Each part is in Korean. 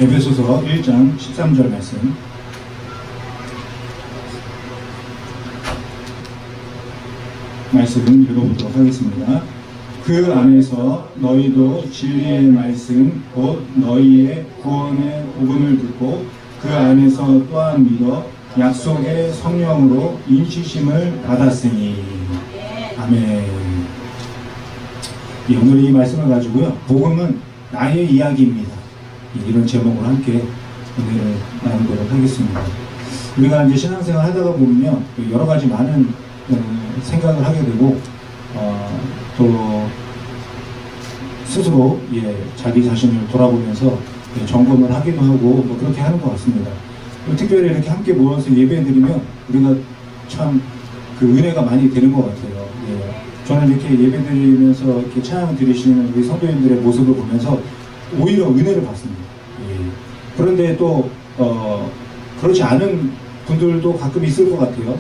에베소서 1장 13절 말씀 읽어보도록 하겠습니다. 그 안에서 너희도 진리의 말씀 곧 너희의 구원의 복음을 듣고 그 안에서 또한 믿어 약속의 성령으로 인치심을 받았으니. 아멘. 오늘 이 말씀을 가지고요, 복음은 나의 이야기입니다, 이런 제목으로 함께 은혜를 나누도록 하겠습니다. 우리가 이제 신앙생활 하다가 보면요, 여러 가지 많은 생각을 하게 되고, 또 스스로 자기 자신을 돌아보면서 점검을 하기도 하고 뭐 그렇게 하는 것 같습니다. 특별히 이렇게 함께 모여서 예배드리면 우리가 참 그 은혜가 많이 되는 것 같아요. 저는 이렇게 예배드리면서 이렇게 찬양 드리시는 우리 성도님들의 모습을 보면서 오히려 은혜를 받습니다. 그런데 또 그렇지 않은 분들도 가끔 있을 것 같아요.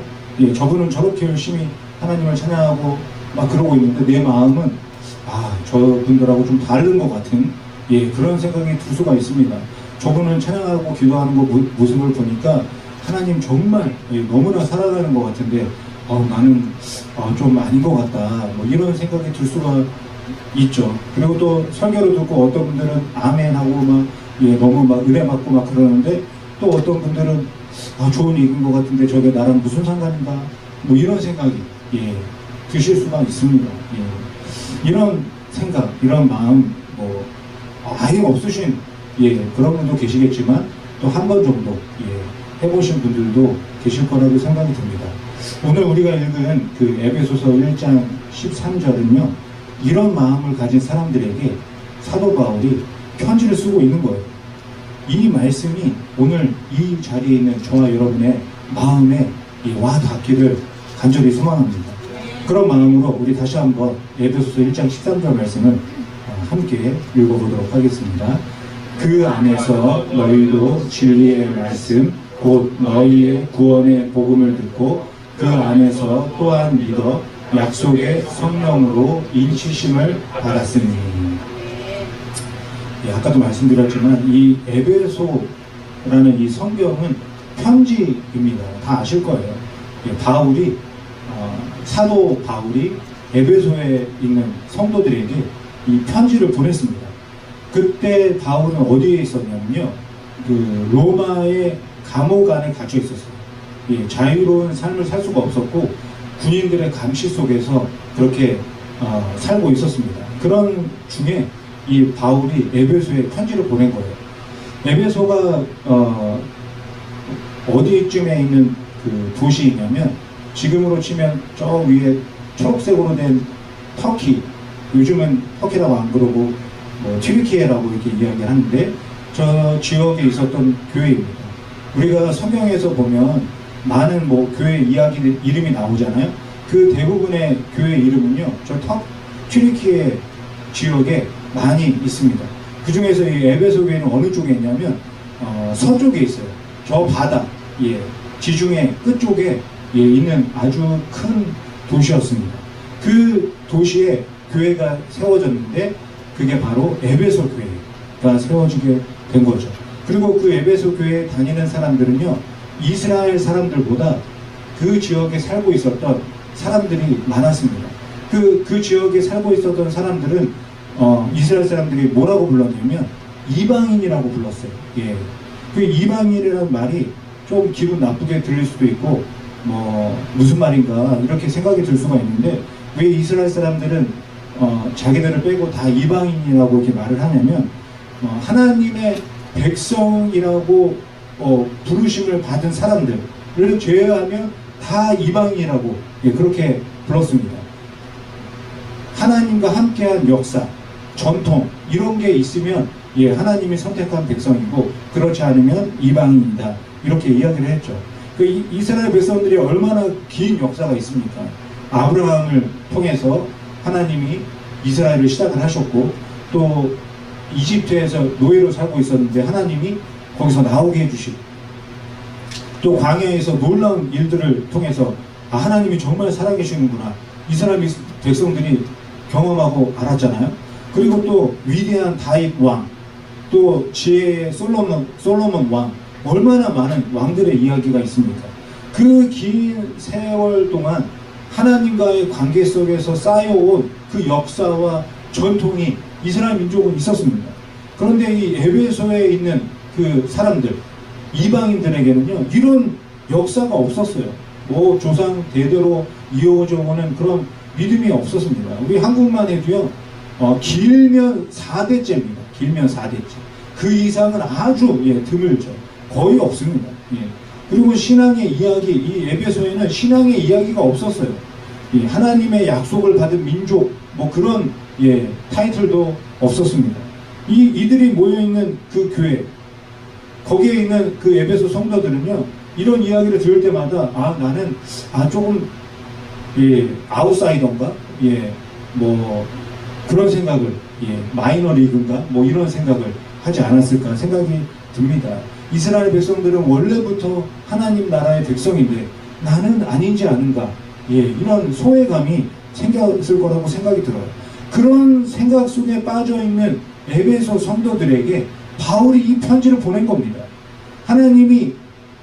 저분은 저렇게 열심히 하나님을 찬양하고 막 그러고 있는데 내 마음은 저분들하고 좀 다른 것 같은 그런 생각이 들 수가 있습니다. 저분은 찬양하고 기도하는 모습을 보니까 하나님 정말 너무나 사랑하는 것 같은데 나는 좀 아닌 것 같다, 뭐 이런 생각이 들 수가 있죠. 그리고 또 설교를 듣고 어떤 분들은 아멘하고 막 너무 막 은혜 받고 막 그러는데, 또 어떤 분들은 좋은 얘기인 것 같은데 저게 나랑 무슨 상관인가, 뭐 이런 생각이 드실 수가 있습니다. 이런 생각, 이런 마음 뭐 아예 없으신 그런 분도 계시겠지만 또 한 번 정도 해보신 분들도 계실 거라고 생각이 듭니다. 오늘 우리가 읽은 그 에베소서 1장 13절은요, 이런 마음을 가진 사람들에게 사도 바울이 편지를 쓰고 있는 거예요. 이 말씀이 오늘 이 자리에 있는 저와 여러분의 마음에 와 닿기를 간절히 소망합니다. 그런 마음으로 우리 다시 한번 에베소서 1장 13절 말씀을 함께 읽어보도록 하겠습니다. 그 안에서 너희도 진리의 말씀 곧 너희의 구원의 복음을 듣고 그 안에서 또한 믿어 약속의 성령으로 인치심을 받았으니. 아까도 말씀드렸지만 이 에베소라는 이 성경은 편지입니다. 다 아실 거예요. 바울이 사도 바울이 에베소에 있는 성도들에게 이 편지를 보냈습니다. 그때 바울은 어디에 있었냐면요, 그 로마의 감옥 안에 갇혀 있었어요. 자유로운 삶을 살 수가 없었고 군인들의 감시 속에서 그렇게 살고 있었습니다. 그런 중에 이 바울이 에베소에 편지를 보낸 거예요. 에베소가 어디쯤에 있는 그 도시이냐면, 지금으로 치면 저 위에 초록색으로 된 터키, 요즘은 터키라고 안 그러고 뭐 튀르키예라고 이렇게 이야기하는데, 저 지역에 있었던 교회입니다. 우리가 성경에서 보면 많은 뭐 교회 이야기 이름이 나오잖아요. 그 대부분의 교회 이름은요, 저 튀르키예 지역에 많이 있습니다. 그 중에서 이 에베소 교회는 어느 쪽에 있냐면 서쪽에 있어요. 저 바다, 지중해 끝쪽에 있는 아주 큰 도시였습니다. 그 도시에 교회가 세워졌는데 그게 바로 에베소 교회가 세워지게 된 거죠. 그리고 그 에베소 교회에 다니는 사람들은요, 이스라엘 사람들보다 그 지역에 살고 있었던 사람들이 많았습니다. 그 지역에 살고 있었던 사람들은 이스라엘 사람들이 뭐라고 불렀냐면 이방인이라고 불렀어요. 그 이방인이라는 말이 좀 기분 나쁘게 들릴 수도 있고 무슨 말인가 이렇게 생각이 들 수가 있는데, 왜 이스라엘 사람들은 자기들을 빼고 다 이방인이라고 이렇게 말을 하냐면, 하나님의 백성이라고 부르심을 받은 사람들을 제외하면 다 이방인이라고 그렇게 불렀습니다. 하나님과 함께한 역사, 전통 이런 게 있으면 하나님이 선택한 백성이고, 그렇지 않으면 이방인이다, 이렇게 이야기를 했죠. 그 이스라엘 백성들이 얼마나 긴 역사가 있습니까? 아브라함을 통해서 하나님이 이스라엘을 시작을 하셨고, 또 이집트에서 노예로 살고 있었는데 하나님이 거기서 나오게 해주시고, 또 광야에서 놀라운 일들을 통해서 하나님이 정말 살아계시는구나, 이스라엘 백성들이 경험하고 알았잖아요. 그리고 또 위대한 다윗 왕, 또 지혜의 솔로몬 왕, 얼마나 많은 왕들의 이야기가 있습니까? 그 긴 세월 동안 하나님과의 관계 속에서 쌓여온 그 역사와 전통이 이스라엘 민족은 있었습니다. 그런데 이 에베소에 있는 그 사람들, 이방인들에게는요, 이런 역사가 없었어요. 뭐 조상 대대로 이어져 오는 그런 믿음이 없었습니다. 우리 한국만 해도요, 길면 4대째입니다. 길면 4대째. 그 이상은 아주 드물죠. 거의 없습니다. 그리고 신앙의 이야기, 이 에베소에는 신앙의 이야기가 없었어요. 하나님의 약속을 받은 민족, 뭐 그런 타이틀도 없었습니다. 이들이 모여있는 그 교회, 거기에 있는 그 에베소 성도들은요, 이런 이야기를 들을 때마다 나는 조금 아웃사이더인가, 뭐 그런 생각을, 마이너리그인가, 뭐 이런 생각을 하지 않았을까 생각이 듭니다. 이스라엘 백성들은 원래부터 하나님 나라의 백성인데 나는 아닌지 아닌가, 이런 소외감이 생겼을 거라고 생각이 들어요. 그런 생각 속에 빠져있는 에베소 성도들에게 바울이 이 편지를 보낸 겁니다. 하나님이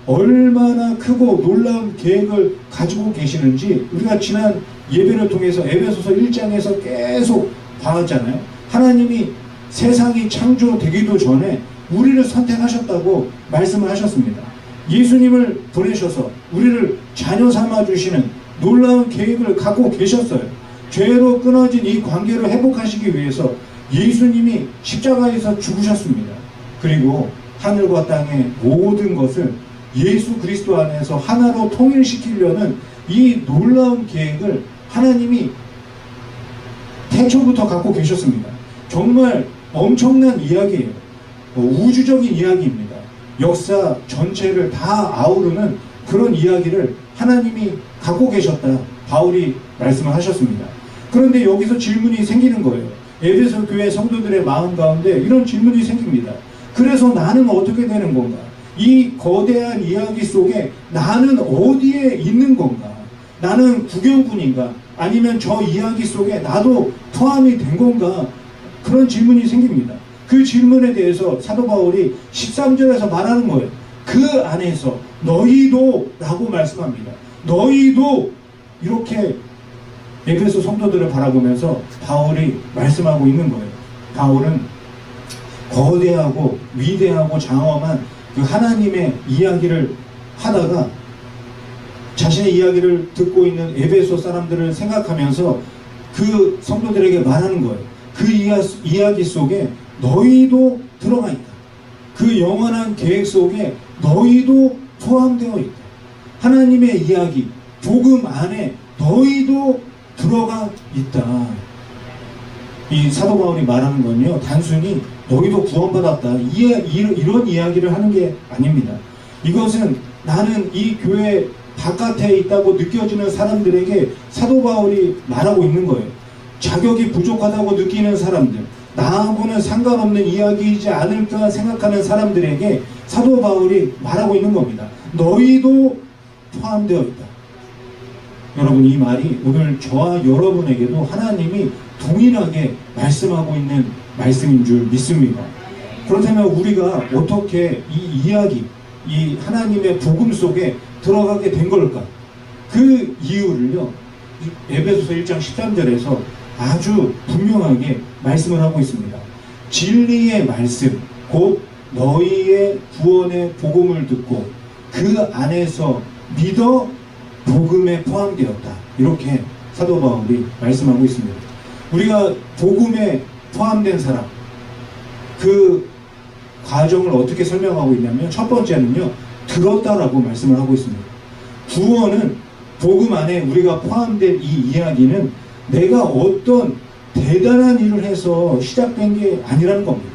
얼마나 크고 놀라운 계획을 가지고 계시는지 우리가 지난 예배를 통해서 에베소서 1장에서 계속 봐왔잖아요. 하나님이 세상이 창조되기도 전에 우리를 선택하셨다고 말씀을 하셨습니다. 예수님을 보내셔서 우리를 자녀 삼아주시는 놀라운 계획을 갖고 계셨어요. 죄로 끊어진 이 관계를 회복하시기 위해서 예수님이 십자가에서 죽으셨습니다. 그리고 하늘과 땅의 모든 것을 예수 그리스도 안에서 하나로 통일시키려는 이 놀라운 계획을 하나님이 태초부터 갖고 계셨습니다. 정말 엄청난 이야기예요. 우주적인 이야기입니다. 역사 전체를 다 아우르는 그런 이야기를 하나님이 갖고 계셨다. 바울이 말씀을 하셨습니다. 그런데 여기서 질문이 생기는 거예요. 에베소 교회 성도들의 마음 가운데 이런 질문이 생깁니다. 그래서 나는 어떻게 되는 건가? 이 거대한 이야기 속에 나는 어디에 있는 건가? 나는 구경꾼인가? 아니면 저 이야기 속에 나도 포함이 된 건가? 그런 질문이 생깁니다. 그 질문에 대해서 사도 바울이 13절에서 말하는 거예요. 그 안에서 너희도 라고 말씀합니다. 너희도, 이렇게 에베소 성도들을 바라보면서 바울이 말씀하고 있는 거예요. 바울은 거대하고 위대하고 장엄한 그 하나님의 이야기를 하다가 자신의 이야기를 듣고 있는 에베소 사람들을 생각하면서 그 성도들에게 말하는 거예요. 그 이야기 속에 너희도 들어가 있다. 그 영원한 계획 속에 너희도 포함되어 있다. 하나님의 이야기, 복음 안에 너희도 들어가 있다. 이 사도 바울이 말하는 건요, 단순히 너희도 구원받았다, 이런 이야기를 하는 게 아닙니다. 이것은 나는 이 교회 바깥에 있다고 느껴지는 사람들에게 사도 바울이 말하고 있는 거예요. 자격이 부족하다고 느끼는 사람들, 나하고는 상관없는 이야기이지 않을까 생각하는 사람들에게 사도 바울이 말하고 있는 겁니다. 너희도 포함되어 있다. 여러분, 이 말이 오늘 저와 여러분에게도 하나님이 동일하게 말씀하고 있는 말씀인 줄 믿습니다. 그렇다면 우리가 어떻게 이 이야기, 이 하나님의 복음 속에 들어가게 된 걸까? 그 이유를요, 에베소서 1장 13절에서 아주 분명하게 말씀을 하고 있습니다. 진리의 말씀, 곧 너희의 구원의 복음을 듣고 그 안에서 믿어 복음에 포함되었다. 이렇게 사도 바울이 말씀하고 있습니다. 우리가 복음에 포함된 사람, 그 과정을 어떻게 설명하고 있냐면, 첫 번째는요, 들었다라고 말씀을 하고 있습니다. 구원은, 복음 안에 우리가 포함된 이 이야기는 내가 어떤 대단한 일을 해서 시작된 게 아니라는 겁니다.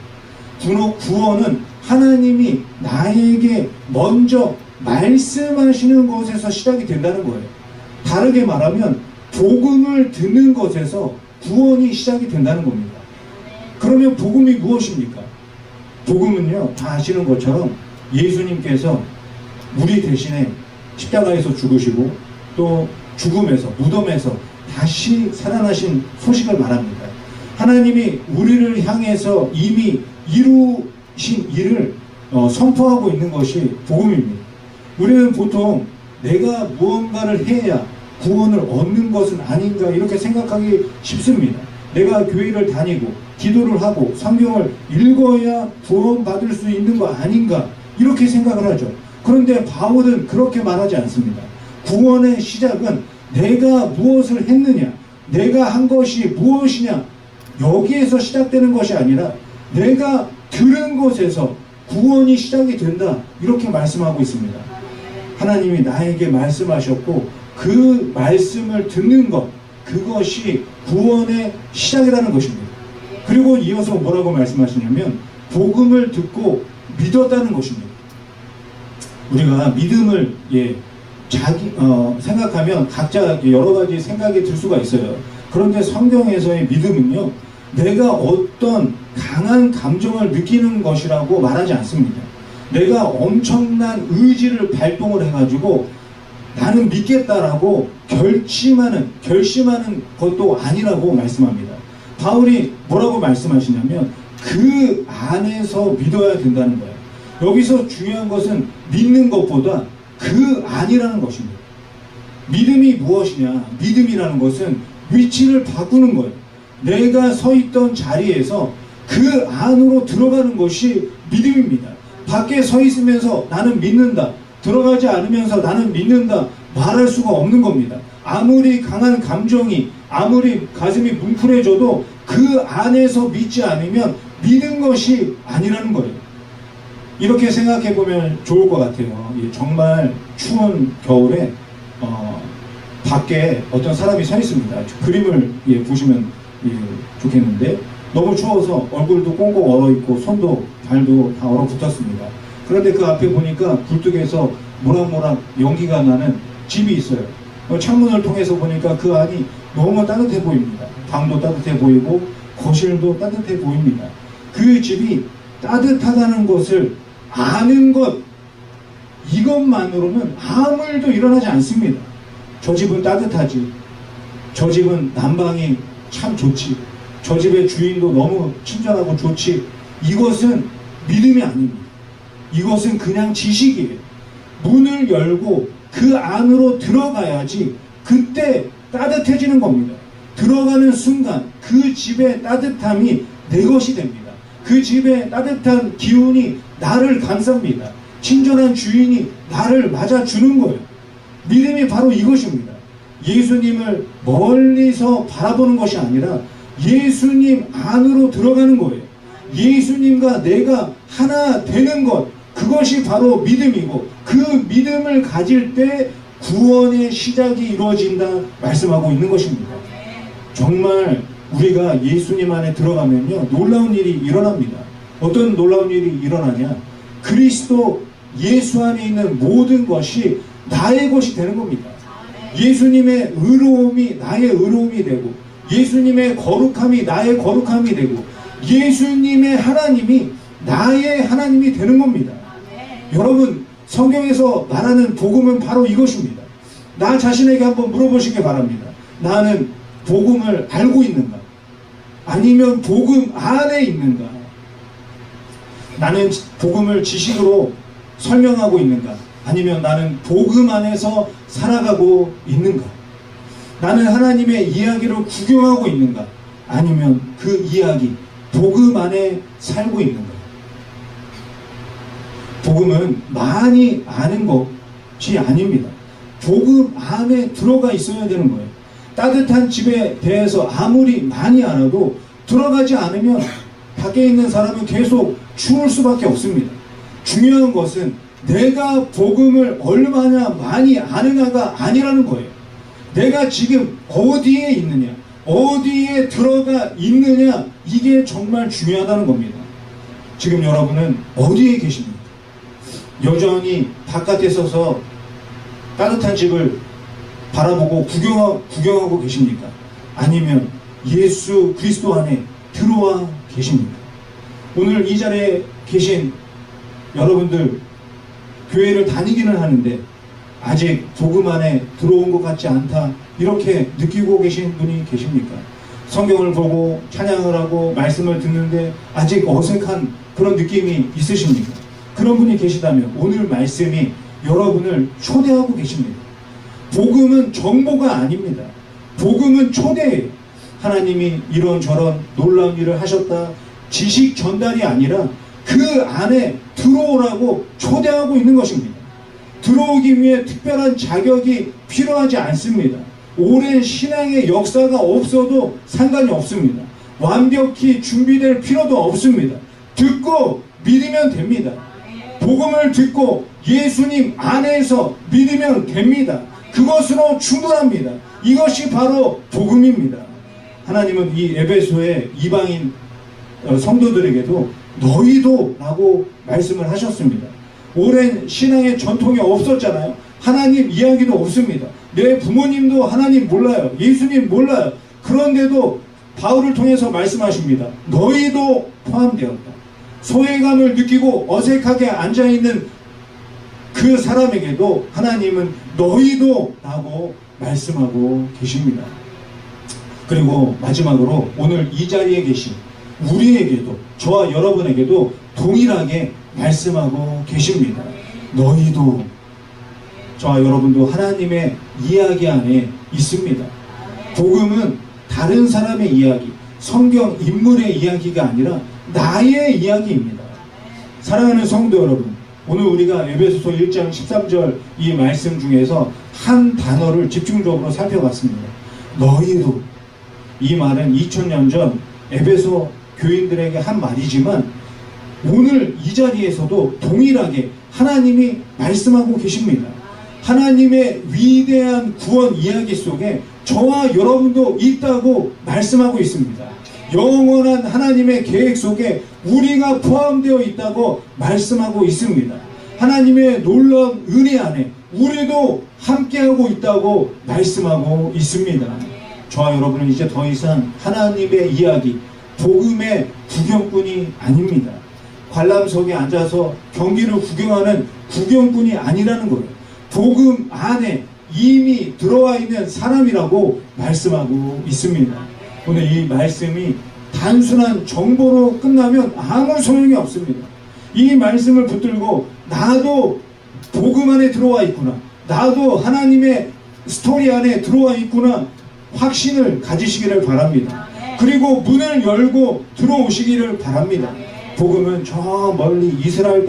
구원은 하나님이 나에게 먼저 말씀하시는 것에서 시작이 된다는 거예요. 다르게 말하면 복음을 듣는 것에서 구원이 시작이 된다는 겁니다. 그러면 복음이 무엇입니까? 복음은요, 다 아시는 것처럼 예수님께서 우리 대신에 십자가에서 죽으시고 또 죽음에서, 무덤에서 다시 살아나신 소식을 말합니다. 하나님이 우리를 향해서 이미 일을 선포하고 있는 것이 복음입니다. 우리는 보통 내가 무언가를 해야 구원을 얻는 것은 아닌가 이렇게 생각하기 쉽습니다. 내가 교회를 다니고 기도를 하고 성경을 읽어야 구원받을 수 있는 거 아닌가 이렇게 생각을 하죠. 그런데 바울은 그렇게 말하지 않습니다. 구원의 시작은 내가 무엇을 했느냐, 내가 한 것이 무엇이냐, 여기에서 시작되는 것이 아니라 내가 들은 것에서 구원이 시작이 된다 이렇게 말씀하고 있습니다. 하나님이 나에게 말씀하셨고 그 말씀을 듣는 것, 그것이 구원의 시작이라는 것입니다. 그리고 이어서 뭐라고 말씀하시냐면 복음을 듣고 믿었다는 것입니다. 우리가 믿음을 생각하면 각자 여러 가지 생각이 들 수가 있어요. 그런데 성경에서의 믿음은요, 내가 어떤 강한 감정을 느끼는 것이라고 말하지 않습니다. 내가 엄청난 의지를 발동을 해가지고 나는 믿겠다라고 결심하는 것도 아니라고 말씀합니다. 바울이 뭐라고 말씀하시냐면 그 안에서 믿어야 된다는 거예요. 여기서 중요한 것은 믿는 것보다 그 안이라는 것입니다. 믿음이 무엇이냐? 믿음이라는 것은 위치를 바꾸는 거예요. 내가 서 있던 자리에서 그 안으로 들어가는 것이 믿음입니다. 밖에 서 있으면서 나는 믿는다, 들어가지 않으면서 나는 믿는다 말할 수가 없는 겁니다. 아무리 강한 감정이, 아무리 가슴이 뭉클해져도 그 안에서 믿지 않으면 믿은 것이 아니라는 거예요. 이렇게 생각해 보면 좋을 것 같아요. 정말 추운 겨울에 밖에 어떤 사람이 서 있습니다. 그림을 보시면 좋겠는데, 너무 추워서 얼굴도 꽁꽁 얼어있고 손도 발도 다 얼어붙었습니다. 그런데 그 앞에 보니까 굴뚝에서 모락모락 연기가 나는 집이 있어요. 창문을 통해서 보니까 그 안이 너무 따뜻해 보입니다. 방도 따뜻해 보이고 거실도 따뜻해 보입니다. 그 집이 따뜻하다는 것을 아는 것, 이것만으로는 아무 일도 일어나지 않습니다. 저 집은 따뜻하지, 저 집은 난방이 참 좋지, 저 집의 주인도 너무 친절하고 좋지, 이것은 믿음이 아닙니다. 이것은 그냥 지식이에요. 문을 열고 그 안으로 들어가야지 그때 따뜻해지는 겁니다. 들어가는 순간 그 집의 따뜻함이 내 것이 됩니다. 그 집의 따뜻한 기운이 나를 감쌉니다. 친절한 주인이 나를 맞아주는 거예요. 믿음이 바로 이것입니다. 예수님을 멀리서 바라보는 것이 아니라 예수님 안으로 들어가는 거예요. 예수님과 내가 하나 되는 것, 그것이 바로 믿음이고, 그 믿음을 가질 때 구원의 시작이 이루어진다 말씀하고 있는 것입니다. 정말 우리가 예수님 안에 들어가면요, 놀라운 일이 일어납니다. 어떤 놀라운 일이 일어나냐? 그리스도 예수 안에 있는 모든 것이 나의 것이 되는 겁니다. 예수님의 의로움이 나의 의로움이 되고, 예수님의 거룩함이 나의 거룩함이 되고, 예수님의 하나님이 나의 하나님이 되는 겁니다. 여러분, 성경에서 말하는 복음은 바로 이것입니다. 나 자신에게 한번 물어보시기 바랍니다. 나는 복음을 알고 있는가? 아니면 복음 안에 있는가? 나는 복음을 지식으로 설명하고 있는가? 아니면 나는 복음 안에서 살아가고 있는가? 나는 하나님의 이야기를 구경하고 있는가? 아니면 그 이야기, 복음 안에 살고 있는가? 복음은 많이 아는 것이 아닙니다. 복음 안에 들어가 있어야 되는 거예요. 따뜻한 집에 대해서 아무리 많이 알아도 들어가지 않으면 밖에 있는 사람은 계속 추울 수밖에 없습니다. 중요한 것은 내가 복음을 얼마나 많이 아느냐가 아니라는 거예요. 내가 지금 어디에 있느냐, 어디에 들어가 있느냐, 이게 정말 중요하다는 겁니다. 지금 여러분은 어디에 계십니까? 여전히 바깥에 서서 따뜻한 집을 바라보고 구경하고 계십니까? 아니면 예수 그리스도 안에 들어와 계십니까? 오늘 이 자리에 계신 여러분들, 교회를 다니기는 하는데 아직 복음 안에 들어온 것 같지 않다, 이렇게 느끼고 계신 분이 계십니까? 성경을 보고 찬양을 하고 말씀을 듣는데 아직 어색한 그런 느낌이 있으십니까? 그런 분이 계시다면 오늘 말씀이 여러분을 초대하고 계십니다. 복음은 정보가 아닙니다. 복음은 초대예요. 하나님이 이런저런 놀라운 일을 하셨다. 지식 전달이 아니라 그 안에 들어오라고 초대하고 있는 것입니다. 들어오기 위해 특별한 자격이 필요하지 않습니다. 오랜 신앙의 역사가 없어도 상관이 없습니다. 완벽히 준비될 필요도 없습니다. 듣고 믿으면 됩니다. 복음을 듣고 예수님 안에서 믿으면 됩니다. 그것으로 충분합니다. 이것이 바로 복음입니다. 하나님은 이 에베소의 이방인 성도들에게도 너희도 라고 말씀을 하셨습니다. 오랜 신앙의 전통이 없었잖아요. 하나님 이야기도 없습니다. 내 부모님도 하나님 몰라요. 예수님 몰라요. 그런데도 바울을 통해서 말씀하십니다. 너희도 포함되었다. 소외감을 느끼고 어색하게 앉아있는 그 사람에게도 하나님은 너희도 라고 말씀하고 계십니다. 그리고 마지막으로 오늘 이 자리에 계신 우리에게도, 저와 여러분에게도 동일하게 말씀하고 계십니다. 너희도, 저와 여러분도 하나님의 이야기 안에 있습니다. 복음은 다른 사람의 이야기, 성경 인물의 이야기가 아니라 나의 이야기입니다. 사랑하는 성도 여러분, 오늘 우리가 에베소서 1장 13절 이 말씀 중에서 한 단어를 집중적으로 살펴봤습니다. 너희도. 이 말은 2000년 전 에베소 교인들에게 한 말이지만 오늘 이 자리에서도 동일하게 하나님이 말씀하고 계십니다. 하나님의 위대한 구원 이야기 속에 저와 여러분도 있다고 말씀하고 있습니다. 영원한 하나님의 계획 속에 우리가 포함되어 있다고 말씀하고 있습니다. 하나님의 놀라운 은혜 안에 우리도 함께하고 있다고 말씀하고 있습니다. 저와 여러분은 이제 더 이상 하나님의 이야기, 복음의 구경꾼이 아닙니다. 관람석에 앉아서 경기를 구경하는 구경꾼이 아니라는 거예요. 복음 안에 이미 들어와 있는 사람이라고 말씀하고 있습니다. 오늘 이 말씀이 단순한 정보로 끝나면 아무 소용이 없습니다. 이 말씀을 붙들고 나도 복음 안에 들어와 있구나, 나도 하나님의 스토리 안에 들어와 있구나 확신을 가지시기를 바랍니다. 그리고 문을 열고 들어오시기를 바랍니다. 복음은 저 멀리 이스라엘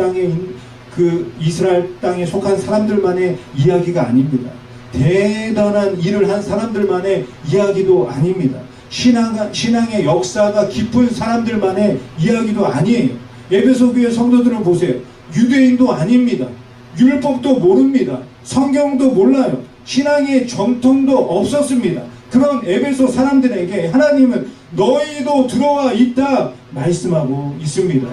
땅에 속한 사람들만의 이야기가 아닙니다. 대단한 일을 한 사람들만의 이야기도 아닙니다. 신앙의 역사가 깊은 사람들만의 이야기도 아니에요. 에베소 교회 성도들을 보세요. 유대인도 아닙니다. 율법도 모릅니다. 성경도 몰라요. 신앙의 정통도 없었습니다. 그런 에베소 사람들에게 하나님은 너희도 들어와 있다 말씀하고 있습니다.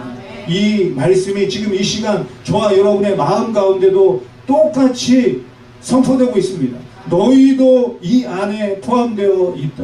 이 말씀이 지금 이 시간 저와 여러분의 마음 가운데도 똑같이 선포되고 있습니다. 너희도 이 안에 포함되어 있다.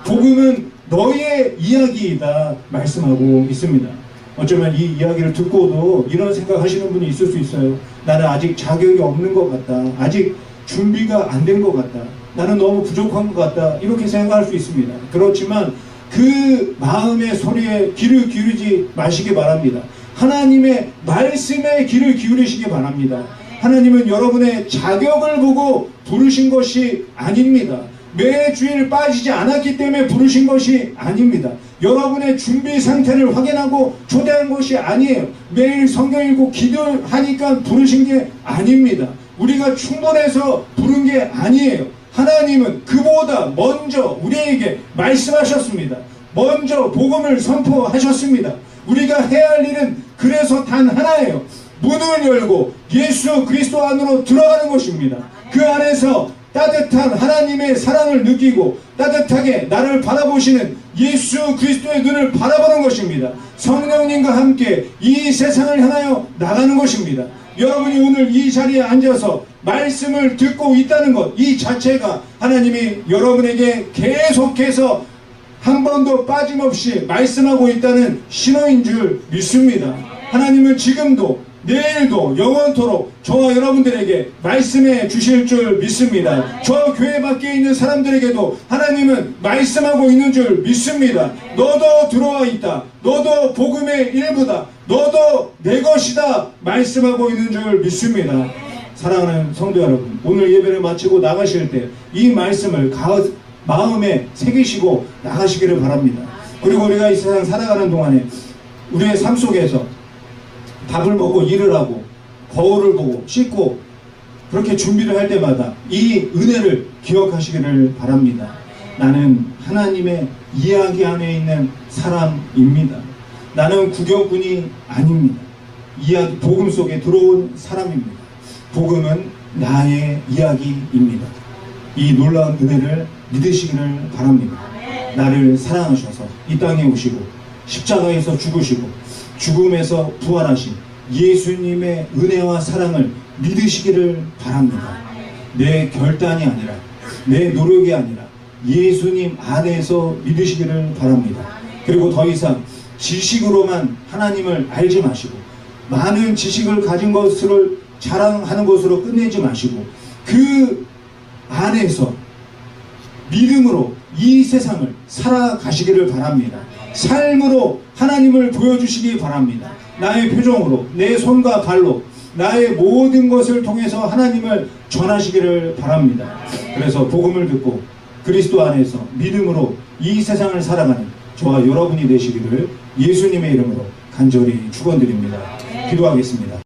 복음은 너의 이야기이다 말씀하고 있습니다. 어쩌면 이 이야기를 듣고도 이런 생각하시는 분이 있을 수 있어요. 나는 아직 자격이 없는 것 같다. 아직 준비가 안 된 것 같다. 나는 너무 부족한 것 같다. 이렇게 생각할 수 있습니다. 그렇지만 그 마음의 소리에 귀를 기울이지 마시기 바랍니다. 하나님의 말씀에 귀를 기울이시기 바랍니다. 하나님은 여러분의 자격을 보고 부르신 것이 아닙니다. 매주일 빠지지 않았기 때문에 부르신 것이 아닙니다. 여러분의 준비 상태를 확인하고 초대한 것이 아니에요. 매일 성경 읽고 기도하니까 부르신 게 아닙니다. 우리가 충분해서 부른 게 아니에요. 하나님은 그보다 먼저 우리에게 말씀하셨습니다. 먼저 복음을 선포하셨습니다. 우리가 해야 할 일은 그래서 단 하나예요. 문을 열고 예수 그리스도 안으로 들어가는 것입니다. 그 안에서 따뜻한 하나님의 사랑을 느끼고 따뜻하게 나를 바라보시는 예수 그리스도의 눈을 바라보는 것입니다. 성령님과 함께 이 세상을 향하여 나가는 것입니다. 여러분이 오늘 이 자리에 앉아서 말씀을 듣고 있다는 것, 이 자체가 하나님이 여러분에게 계속해서 한 번도 빠짐없이 말씀하고 있다는 신호인 줄 믿습니다. 하나님은 지금도 내일도 영원토록 저와 여러분들에게 말씀해 주실 줄 믿습니다. 저 교회 밖에 있는 사람들에게도 하나님은 말씀하고 있는 줄 믿습니다. 너도 들어와 있다. 너도 복음의 일부다. 너도 내 것이다. 말씀하고 있는 줄 믿습니다. 사랑하는 성도 여러분, 오늘 예배를 마치고 나가실 때 이 말씀을 마음에 새기시고 나가시기를 바랍니다. 그리고 우리가 이 세상 살아가는 동안에 우리의 삶 속에서 밥을 먹고 일을 하고 거울을 보고 씻고 그렇게 준비를 할 때마다 이 은혜를 기억하시기를 바랍니다. 나는 하나님의 이야기 안에 있는 사람입니다. 나는 구경꾼이 아닙니다. 이야기, 복음 속에 들어온 사람입니다. 복음은 나의 이야기입니다. 이 놀라운 은혜를 믿으시기를 바랍니다. 나를 사랑하셔서 이 땅에 오시고 십자가에서 죽으시고 죽음에서 부활하신 예수님의 은혜와 사랑을 믿으시기를 바랍니다. 내 결단이 아니라 내 노력이 아니라 예수님 안에서 믿으시기를 바랍니다. 그리고 더 이상 지식으로만 하나님을 알지 마시고 많은 지식을 가진 것을 자랑하는 것으로 끝내지 마시고 그 안에서 믿음으로 이 세상을 살아가시기를 바랍니다. 삶으로 하나님을 보여주시기 바랍니다. 나의 표정으로, 내 손과 발로, 나의 모든 것을 통해서 하나님을 전하시기를 바랍니다. 그래서 복음을 듣고 그리스도 안에서 믿음으로 이 세상을 살아가는 저와 여러분이 되시기를 예수님의 이름으로 간절히 축원드립니다. 기도하겠습니다.